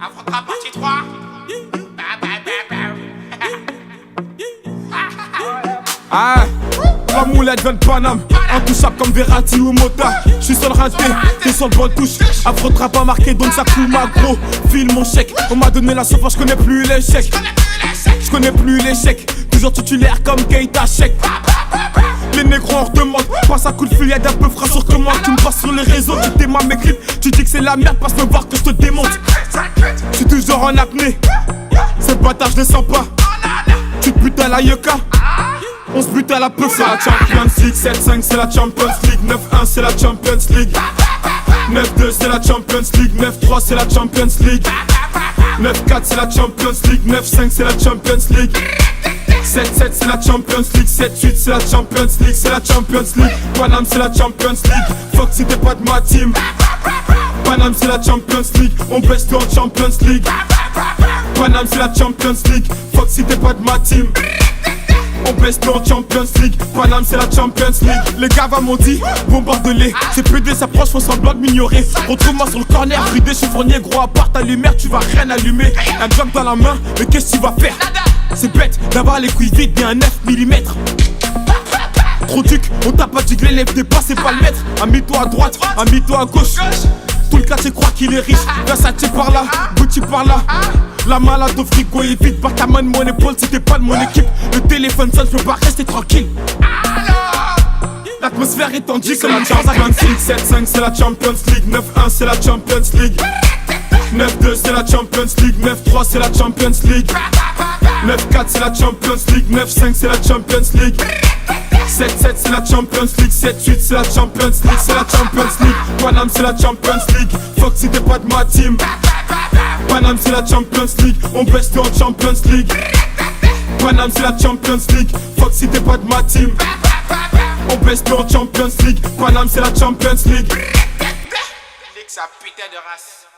Affrontera partie 3. Ah, trois moulettes viennent de Paname, intouchable comme Verratti ou Mota. J'suis sur le raté, t'es sur le bon touche. Affrontera pas marqué donc ça coule ma gros. File mon chèque, on m'a donné la sauce, j'connais plus l'échec. J'connais plus l'échec, toujours titulaire comme Keita Sheik. Les négros en redemande, passe un coup de fil, y'a d'un peu frais sur commande. Tu me passes sur les réseaux, tu démarres mes clips. Tu dis que c'est la merde, passe me voir que je te démonte. J'suis toujours en apnée, ces bâtards je les sens pas. Tu te butes à la yucca, on se bute à la peu. C'est la Champions League, 7-5 c'est la Champions League, 9-1 c'est la Champions League, 9-2 c'est la Champions League, 9-3 c'est la Champions League, 9-4 c'est la Champions League, 9-5 c'est la Champions League, 7-7 c'est la Champions League, 7-8 c'est la Champions League, c'est la Champions League. Paname c'est la Champions League, fuck si t'es pas de ma team. Paname c'est la Champions League, on baisse tout en Champions League. Paname c'est la Champions League, fuck si t'es pas de ma team. On baisse tout en Champions League, Paname c'est la Champions League. Les gars m'ont dit, bombarde-les. Ces PD s'approchent, font semblant de m'ignorer. Retrouve-moi sur le corner, bridé chiffonnier. Gros à part ta lumière, tu vas rien allumer. Un jump dans la main, mais qu'est-ce que tu vas faire? C'est bête d'avoir les couilles vides bien 9 mm. Trop duc, on t'a pas dit que l'élève n'est pas, c'est pas le maître. Amie-toi à droite, amie-toi à gauche. Tout le quartier croit qu'il est riche. Versace par là, Gucci par là. La malade au frigo est vide, pas ta main de mon épaule si t'es pas de mon équipe. Le téléphone sonne, je peux pas rester tranquille. L'atmosphère est tendue comme la Champions League. 7-5 c'est la Champions League, 9-1 c'est la Champions League, 9-2 c'est la Champions League, 9-3 c'est la Champions League, 9-4 c'est la Champions League, 9-5 c'est la Champions League, 7-7 c'est la Champions League, 7-8 c'est la Champions League, c'est la Champions League. Paname c'est la Champions League, fuck si t'es pas de ma team. Paname c'est la Champions League, on baisse tout en Champions League. Paname c'est la Champions League, fuck si t'es pas de ma team. On baisse tout en Champions League, Paname c'est la Champions League. Nique sa putain de race.